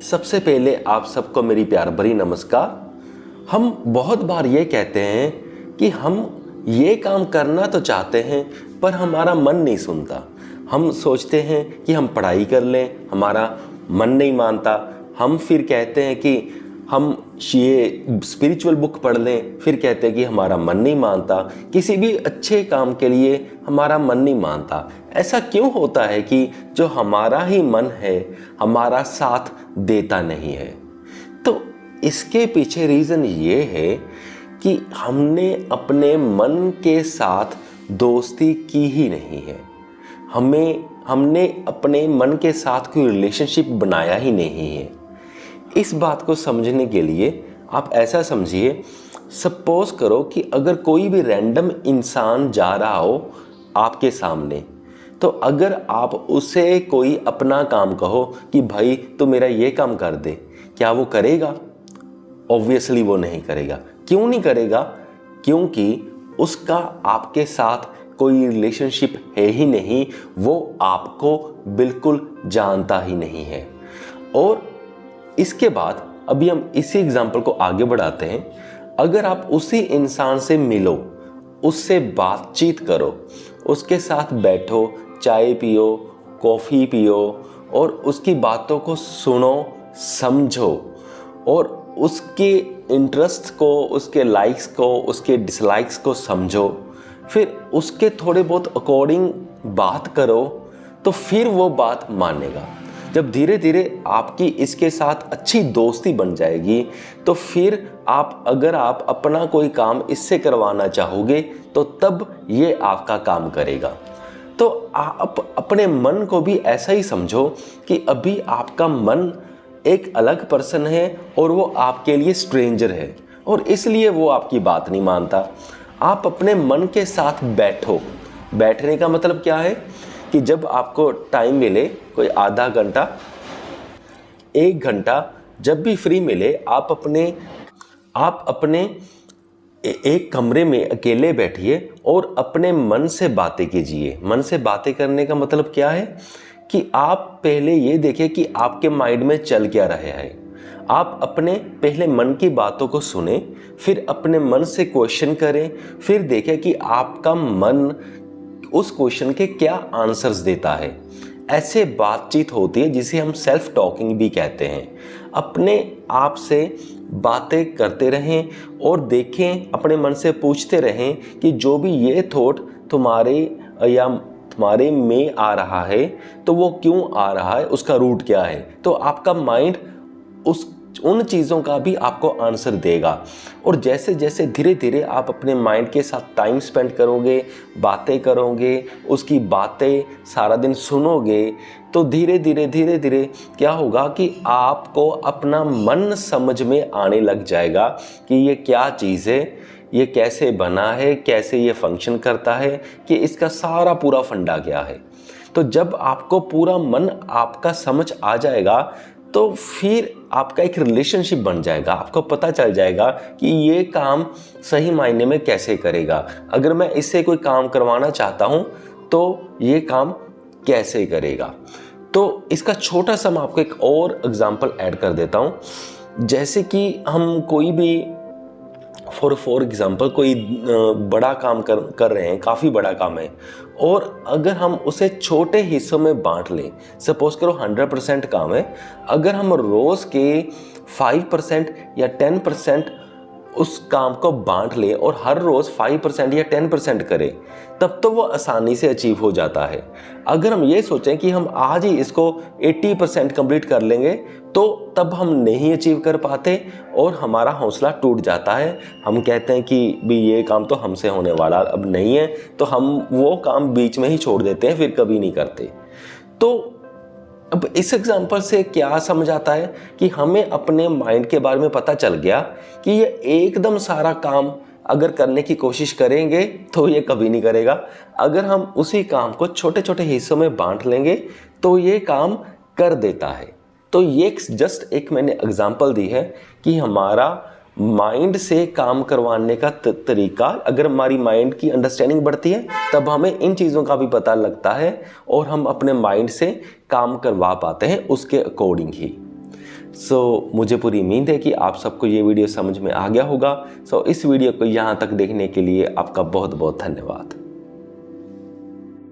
सबसे पहले आप सबको मेरी प्यार भरी नमस्कार। हम बहुत बार ये कहते हैं कि हम ये काम करना तो चाहते हैं पर हमारा मन नहीं सुनता। हम सोचते हैं कि हम पढ़ाई कर लें, हमारा मन नहीं मानता। हम फिर कहते हैं कि हम ये स्पिरिचुअल बुक पढ़ लें, फिर कहते हैं कि हमारा मन नहीं मानता। किसी भी अच्छे काम के लिए हमारा मन नहीं मानता। ऐसा क्यों होता है कि जो हमारा ही मन है हमारा साथ देता नहीं है? तो इसके पीछे रीज़न ये है कि हमने अपने मन के साथ दोस्ती की ही नहीं है। हमने अपने मन के साथ कोई रिलेशनशिप बनाया ही नहीं है। इस बात को समझने के लिए आप ऐसा समझिए, सपोज करो कि अगर कोई भी रैंडम इंसान जा रहा हो आपके सामने, तो अगर आप उसे कोई अपना काम कहो कि भाई तू मेरा ये काम कर दे, क्या वो करेगा? ऑब्वियसली वो नहीं करेगा। क्यों नहीं करेगा? क्योंकि उसका आपके साथ कोई रिलेशनशिप है ही नहीं, वो आपको बिल्कुल जानता ही नहीं है। और इसके बाद अभी हम इसी एग्जाम्पल को आगे बढ़ाते हैं। अगर आप उसी इंसान से मिलो, उससे बातचीत करो, उसके साथ बैठो, चाय पियो, कॉफ़ी पियो और उसकी बातों को सुनो, समझो और उसके इंटरेस्ट को, उसके लाइक्स को, उसके डिसलाइक्स को समझो, फिर उसके थोड़े बहुत अकॉर्डिंग बात करो, तो फिर वो बात मानेगा। जब धीरे धीरे आपकी इसके साथ अच्छी दोस्ती बन जाएगी, तो फिर अगर आप अपना कोई काम इससे करवाना चाहोगे तो तब ये आपका काम करेगा। तो आप अपने मन को भी ऐसा ही समझो कि अभी आपका मन एक अलग पर्सन है और वो आपके लिए स्ट्रेंजर है और इसलिए वो आपकी बात नहीं मानता। आप अपने मन के साथ बैठो। बैठने का मतलब क्या है कि जब आपको टाइम मिले, कोई आधा घंटा, 1 घंटा, जब भी फ्री मिले, आप अपने एक कमरे में अकेले बैठिए और अपने मन से बातें कीजिए। मन से बातें करने का मतलब क्या है कि आप पहले ये देखें कि आपके माइंड में चल क्या रहा है। आप अपने पहले मन की बातों को सुने, फिर अपने मन से क्वेश्चन करें, फिर देखें कि आपका मन उस क्वेश्चन के क्या आंसर्स देता है। ऐसे बातचीत होती है जिसे हम सेल्फ टॉकिंग भी कहते हैं। अपने आप से बातें करते रहें और देखें, अपने मन से पूछते रहें कि जो भी ये थॉट तुम्हारे में आ रहा है तो वो क्यों आ रहा है, उसका रूट क्या है। तो आपका माइंड उन चीज़ों का भी आपको आंसर देगा। और जैसे जैसे धीरे धीरे आप अपने माइंड के साथ टाइम स्पेंड करोगे, बातें करोगे, उसकी बातें सारा दिन सुनोगे, तो धीरे धीरे क्या होगा कि आपको अपना मन समझ में आने लग जाएगा कि ये क्या चीज़ है, ये कैसे बना है, कैसे ये फंक्शन करता है, कि इसका सारा पूरा फंडा क्या है। तो जब आपको पूरा मन आपका समझ आ जाएगा तो फिर आपका एक रिलेशनशिप बन जाएगा। आपको पता चल जाएगा कि ये काम सही मायने में कैसे करेगा। अगर मैं इससे कोई काम करवाना चाहता हूँ तो ये काम कैसे करेगा। तो इसका छोटा सा मैं आपको एक और एग्जांपल ऐड कर देता हूँ। जैसे कि हम कोई भी फॉर एग्जाम्पल कोई बड़ा काम कर रहे हैं, काफ़ी बड़ा काम है, और अगर हम उसे छोटे हिस्सों में बांट लें, सपोज करो 100% काम है, अगर हम रोज़ के 5% या 10% उस काम को बांट लें और हर रोज़ 5% या 10% करें, तब तो वो आसानी से अचीव हो जाता है। अगर हम ये सोचें कि हम आज ही इसको 80% कंप्लीट कर लेंगे तो तब हम नहीं अचीव कर पाते और हमारा हौसला टूट जाता है। हम कहते हैं कि भी ये काम तो हमसे होने वाला अब नहीं है, तो हम वो काम बीच में ही छोड़ देते हैं, फिर कभी नहीं करते। तो अब इस एग्जांपल से क्या समझ आता है कि हमें अपने माइंड के बारे में पता चल गया कि ये एकदम सारा काम अगर करने की कोशिश करेंगे तो ये कभी नहीं करेगा। अगर हम उसी काम को छोटे छोटे हिस्सों में बांट लेंगे तो ये काम कर देता है। तो ये जस्ट एक मैंने एग्जांपल दी है कि हमारा माइंड से काम करवाने का तरीका, अगर हमारी माइंड की अंडरस्टैंडिंग बढ़ती है तब हमें इन चीज़ों का भी पता लगता है और हम अपने माइंड से काम करवा पाते हैं उसके अकॉर्डिंग ही। मुझे पूरी उम्मीद है कि आप सबको ये वीडियो समझ में आ गया होगा। इस वीडियो को यहाँ तक देखने के लिए आपका बहुत बहुत धन्यवाद।